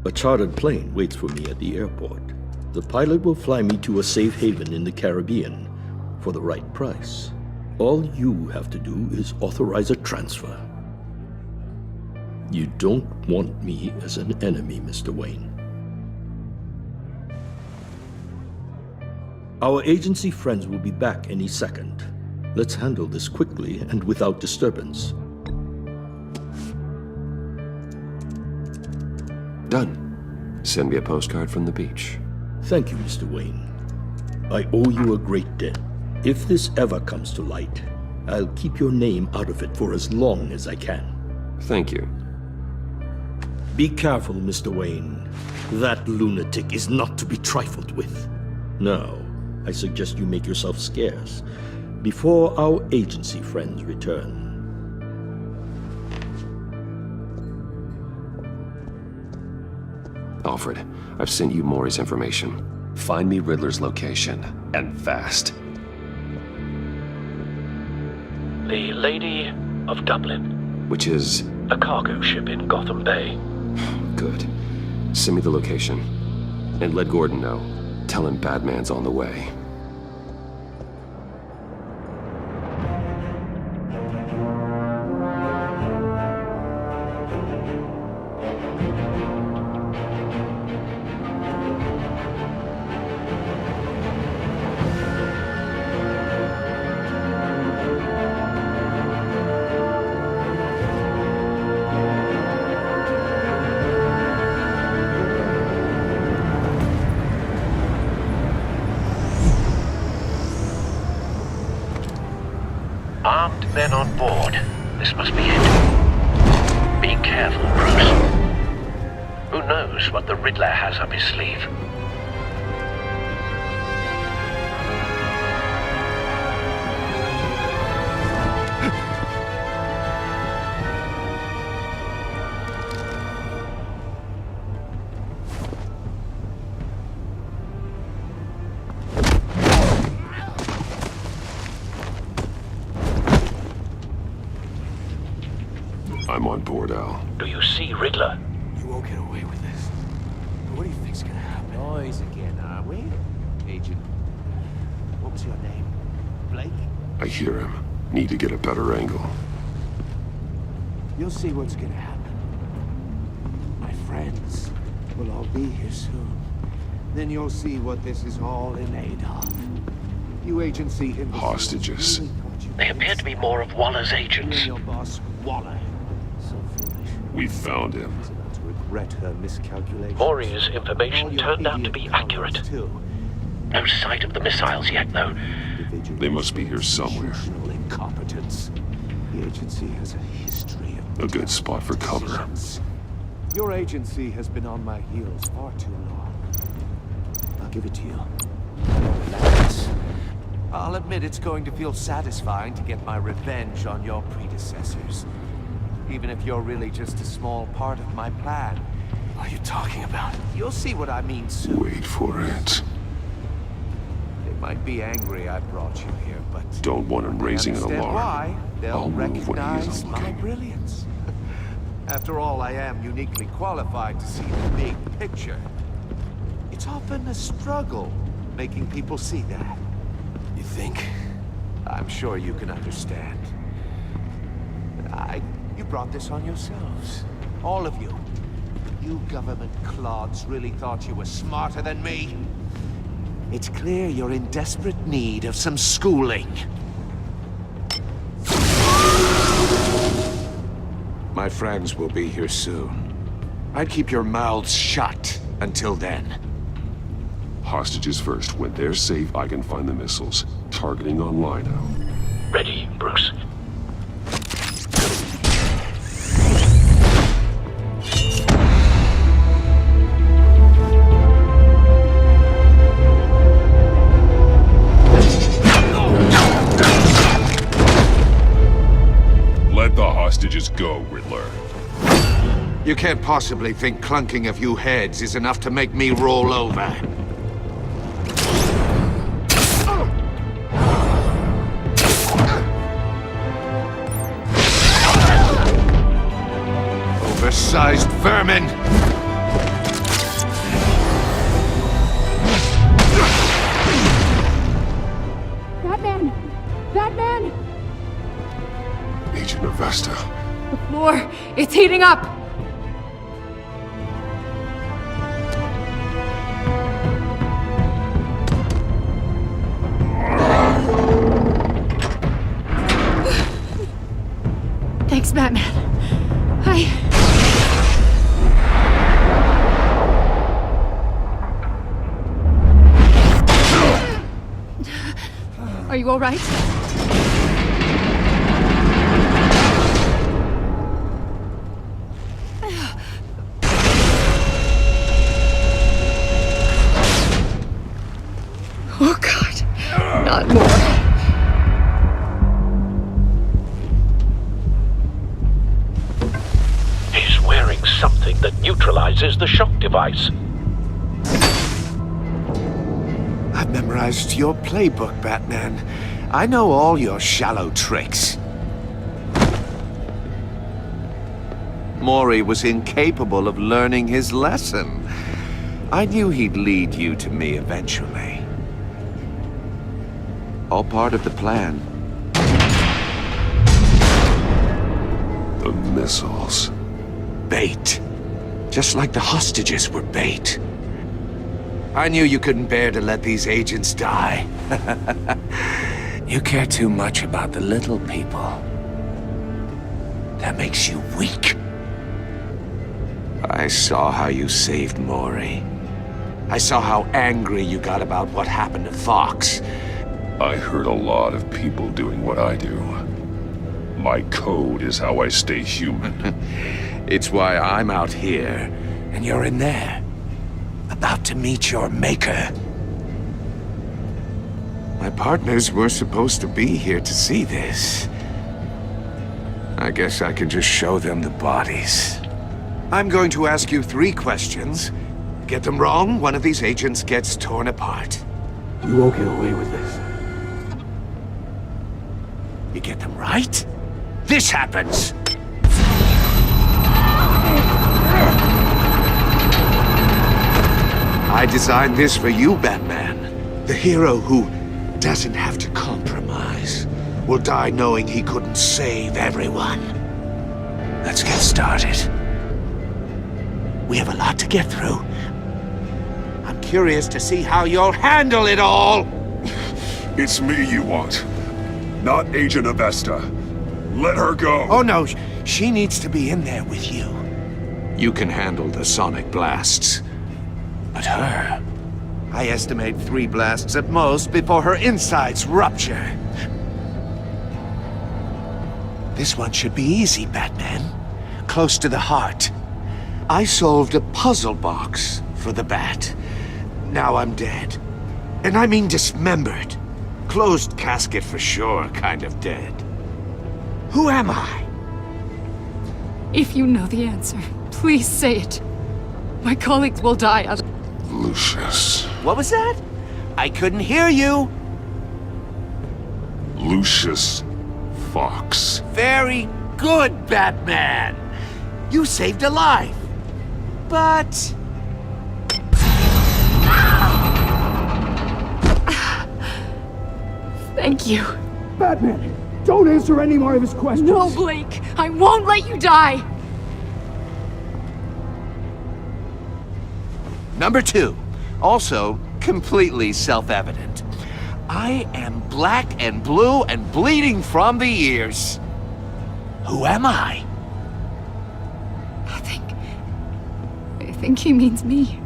A chartered plane waits for me at the airport. The pilot will fly me to a safe haven in the Caribbean for the right price. All you have to do is authorize a transfer. You don't want me as an enemy, Mr. Wayne. Our agency friends will be back any second. Let's handle this quickly and without disturbance. Done. Send me a postcard from the beach. Thank you, Mr. Wayne. I owe you a great debt. If this ever comes to light, I'll keep your name out of it for as long as I can. Thank you. Be careful, Mr. Wayne. That lunatic is not to be trifled with. Now, I suggest you make yourself scarce before our agency friends return. Alfred, I've sent you Maury's information. Find me Riddler's location, and fast. The Lady of Dublin. Which is? A cargo ship in Gotham Bay. Good. Send me the location. And let Gordon know. Tell him Batman's on the way. Armed men on board. This must be it. Be careful, Bruce. Who knows what the Riddler has up his sleeve? I'm on board, Al. Do you see Riddler? You won't get away with this. What do you think's gonna happen? Noise again, are we? Agent, what was your name? Blake? I hear him. Need to get a better angle. You'll see what's gonna happen. My friends will all be here soon. Then you'll see what this is all in aid of. You agency imbeciles Hostages. really thought you They appear to be more of Waller's You agents. and your boss, Waller. So foolish. We found him. She's about to regret her miscalculation. Maury's information turned out to be accurate. Too. No sight of the missiles yet, though. They must be here somewhere. Institutional incompetence. The agency has a history of A good spot for cover. decisions. Your agency has been on my heels far too long. I'll give it to you. Relax. I'll admit it's going to feel satisfying to get my revenge on your predecessors. Even if you're really just a small part of my plan. What are you talking about? You'll see what I mean soon. Wait for it. They might be angry I brought you here, but Don't want him raising an understand alarm. why. They'll I'll move when he recognize isn't my looking. brilliance. After all, I am uniquely qualified to see the big picture. It's often a struggle making people see that. You think? I'm sure you can understand. You brought this on yourselves. All of you. You government clods really thought you were smarter than me. It's clear you're in desperate need of some schooling. My friends will be here soon. I'd keep your mouths shut until then. Hostages first. When they're safe, I can find the missiles. Targeting on Lino. Ready, Bruce. Let the hostages go, Riddler. You can't possibly think clunking a few heads is enough to make me roll over. Oversized vermin! Batman! Batman! Agent Avesta. The floor, it's heating up! Thanks, Batman. Are you all right? Oh, God. Not more. He's wearing something that neutralizes the shock device. I've memorized your playbook, Batman. I know all your shallow tricks. Maury was incapable of learning his lesson. I knew he'd lead you to me eventually. All part of the plan. The missiles. Bait. Just like the hostages were bait. I knew you couldn't bear to let these agents die. You care too much about the little people. That makes you weak. I saw how you saved Maury. I saw how angry you got about what happened to Fox. I heard a lot of people doing what I do. My code is how I stay human. It's why I'm out here, and you're in there. About to meet your maker. My partners were supposed to be here to see this. I guess I can just show them the bodies. I'm going to ask you 3 questions. Get them wrong, one of these agents gets torn apart. You won't get away with this. You get them right, this happens! I designed this for you, Batman. The hero who doesn't have to compromise will die knowing he couldn't save everyone. Let's get started. We have a lot to get through. I'm curious to see how you'll handle it all! It's me you want, not Agent Avesta. Let her go! Oh no, she needs to be in there with you. You can handle the sonic blasts. But her... I estimate 3 blasts at most before her insides rupture. This one should be easy, Batman. Close to the heart. I solved a puzzle box for the Bat. Now I'm dead. And I mean dismembered. Closed casket for sure, kind of dead. Who am I? If you know the answer, please say it. My colleagues will die. Lucius. What was that? I couldn't hear you. Lucius Fox. Very good, Batman. You saved a life. But... Thank you. Batman, don't answer any more of his questions. No, Blake. I won't let you die. Number 2. Also, completely self-evident. I am black and blue and bleeding from the ears. Who am I? I think he means me.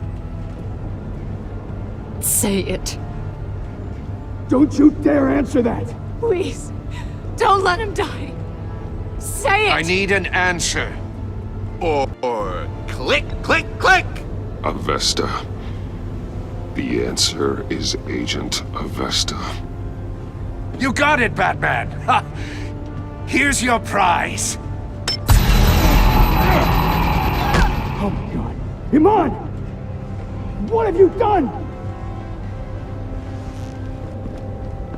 Say it. Don't you dare answer that! Please, don't let him die. Say it! I need an answer. Or click, click, click! Avesta. The answer is Agent Avesta. You got it, Batman! Ha! Here's your prize. Oh my god. Iman! What have you done?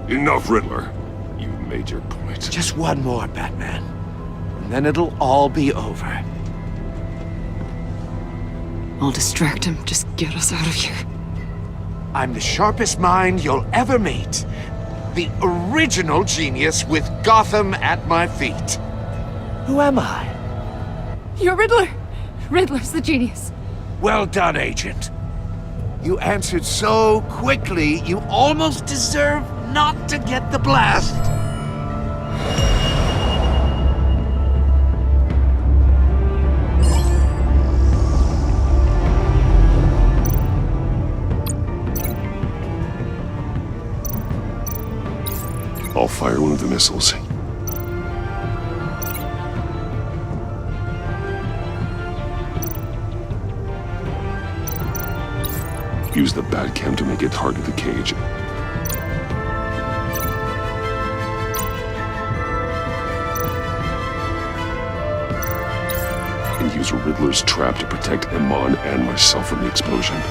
Enough, Riddler. You've made your point. Just one more, Batman. And then it'll all be over. I'll distract him. Just get us out of here. I'm the sharpest mind you'll ever meet. The original genius with Gotham at my feet. Who am I? You're Riddler. Riddler's the genius. Well done, Agent. You answered so quickly, you almost deserve not to get the blast. I'll fire one of the missiles. Use the Batcam to make it target the cage. And use Riddler's trap to protect Iman and myself from the explosion.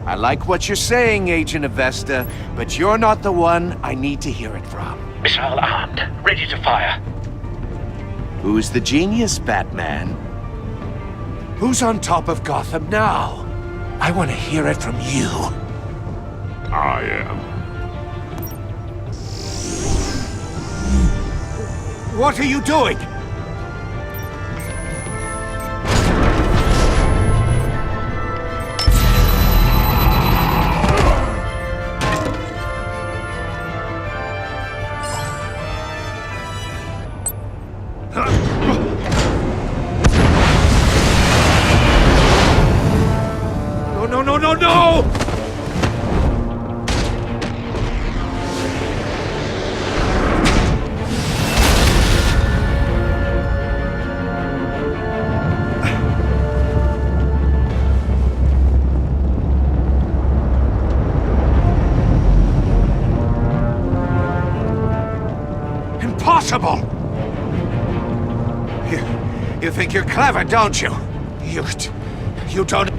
I like what you're saying, Agent Avesta, but you're not the one I need to hear it from. Missile armed, ready to fire. Who's the genius, Batman? Who's on top of Gotham now? I want to hear it from you. I am. What are you doing? No! impossible! You think you're clever, don't you? You don't...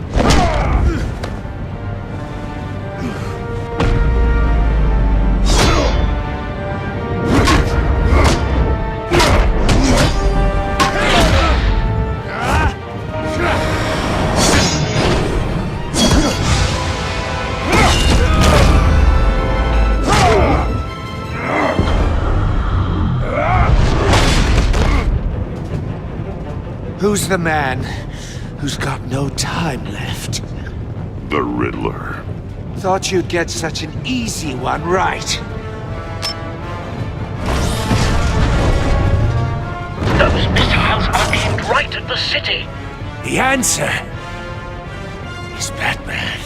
Who's the man who's got no time left? The Riddler. Thought you'd get such an easy one right. Those missiles are aimed right at the city. The answer is Batman.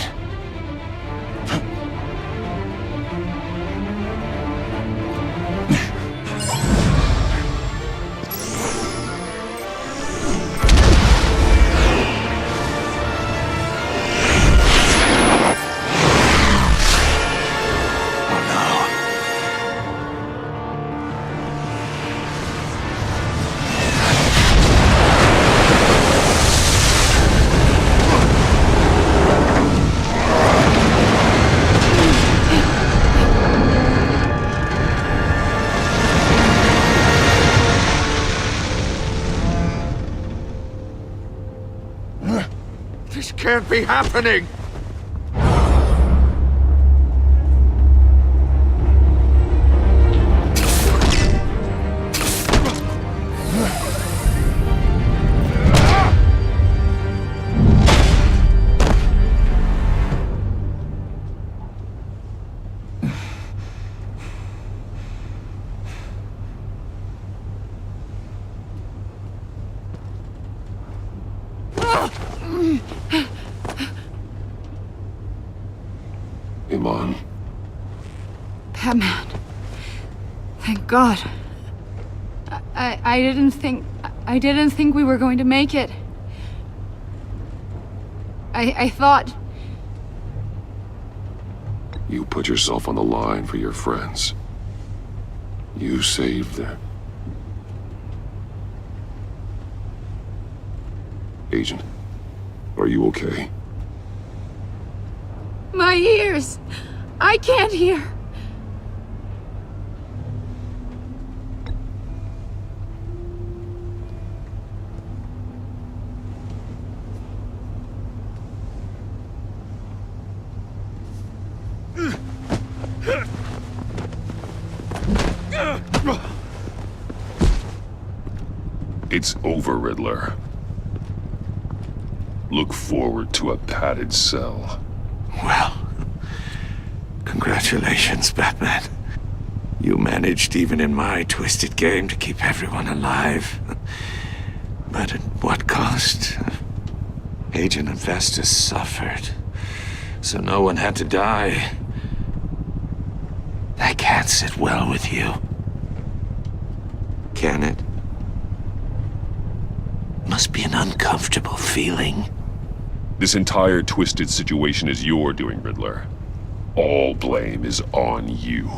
This can't be happening! Iman. Batman. Thank God. I didn't think we were going to make it. I thought... You put yourself on the line for your friends. You saved them. Agent, are you okay? My ears! I can't hear! It's over, Riddler. Look forward to a padded cell. Well, congratulations, Batman. You managed, even in my twisted game, to keep everyone alive. But at what cost? Agent Investus suffered, so no one had to die. That can't sit well with you. Can it? Must be an uncomfortable feeling. This entire twisted situation is your doing, Riddler. All blame is on you.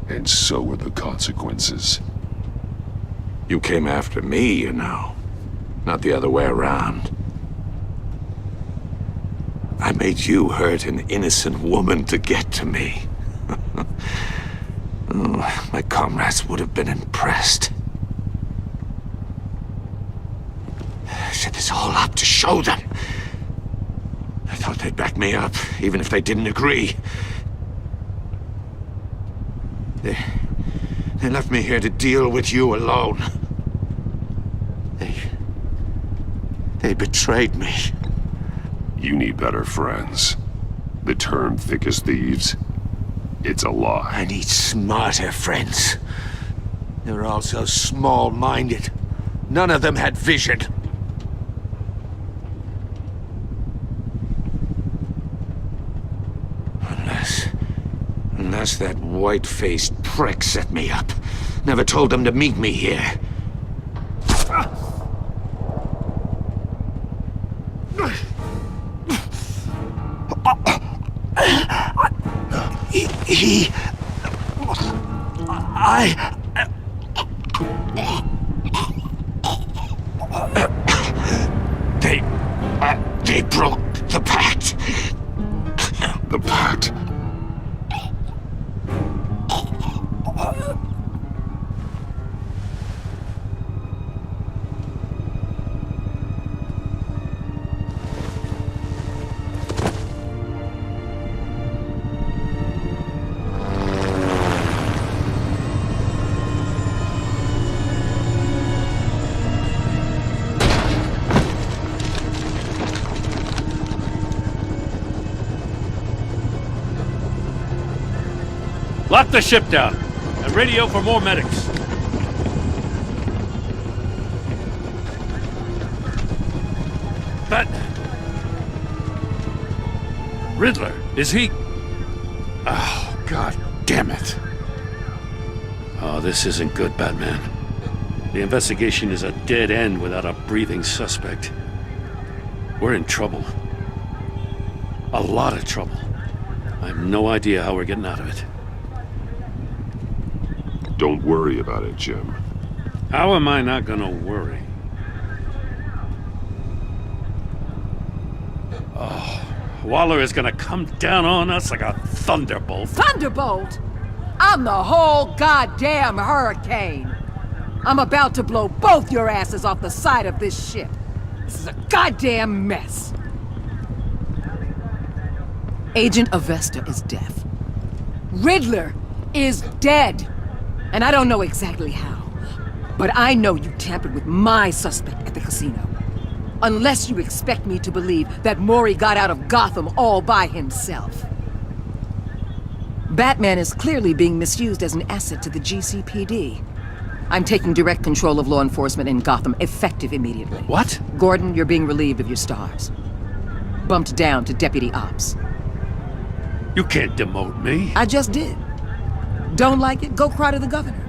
And so are the consequences. You came after me, you know. Not the other way around. I made you hurt an innocent woman to get to me. Oh, my comrades would have been impressed. I set this all up to show them. I thought they'd back me up, even if they didn't agree. They left me here to deal with you alone. They betrayed me. You need better friends. The term thick as thieves, it's a lie. I need smarter friends. They're all so small-minded. None of them had vision. Unless that white-faced prick set me up. Never told them to meet me here. The Pact! The Pact? Lock the ship down, and radio for more medics. But... Riddler, is he... Oh, god damn it. Oh, this isn't good, Batman. The investigation is a dead end without a breathing suspect. We're in trouble. A lot of trouble. I have no idea how we're getting out of it. Don't worry about it, Jim. How am I not gonna worry? Oh, Waller is gonna come down on us like a thunderbolt. Thunderbolt? I'm the whole goddamn hurricane. I'm about to blow both your asses off the side of this ship. This is a goddamn mess. Agent Avesta is deaf. Riddler is dead. And I don't know exactly how, but I know you tampered with my suspect at the casino. Unless you expect me to believe that Mori got out of Gotham all by himself. Batman is clearly being misused as an asset to the GCPD. I'm taking direct control of law enforcement in Gotham, effective immediately. What? Gordon, you're being relieved of your stars. Bumped down to Deputy Ops. You can't demote me. I just did. Don't like it? Go cry to the governor.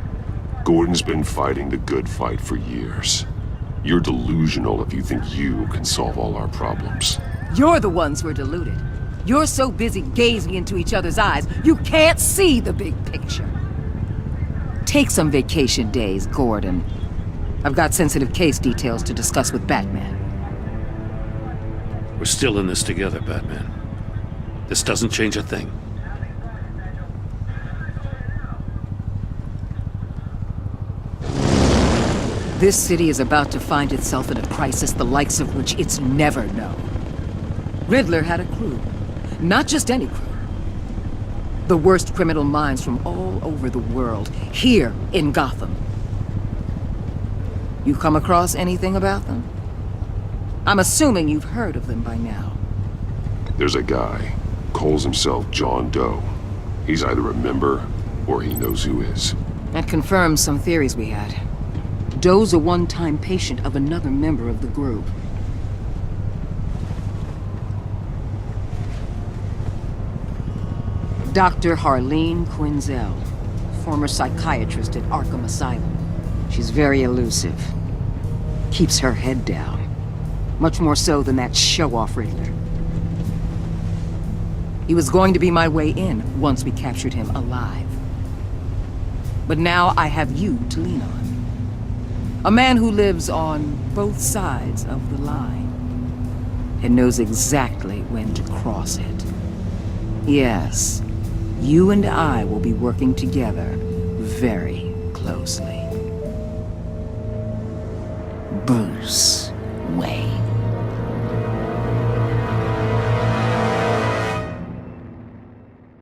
Gordon's been fighting the good fight for years. You're delusional if you think you can solve all our problems. You're the ones who are deluded. You're so busy gazing into each other's eyes, you can't see the big picture. Take some vacation days, Gordon. I've got sensitive case details to discuss with Batman. We're still in this together, Batman. This doesn't change a thing. This city is about to find itself in a crisis the likes of which it's never known. Riddler had a crew. Not just any crew. The worst criminal minds from all over the world, here in Gotham. You come across anything about them? I'm assuming you've heard of them by now. There's a guy, calls himself John Doe. He's either a member, or he knows who is. That confirms some theories we had. Doe's a one-time patient of another member of the group. Dr. Harleen Quinzel, former psychiatrist at Arkham Asylum. She's very elusive. Keeps her head down. Much more so than that show-off Riddler. He was going to be my way in once we captured him alive. But now I have you to lean on. A man who lives on both sides of the line and knows exactly when to cross it. Yes, you and I will be working together very closely. Bruce.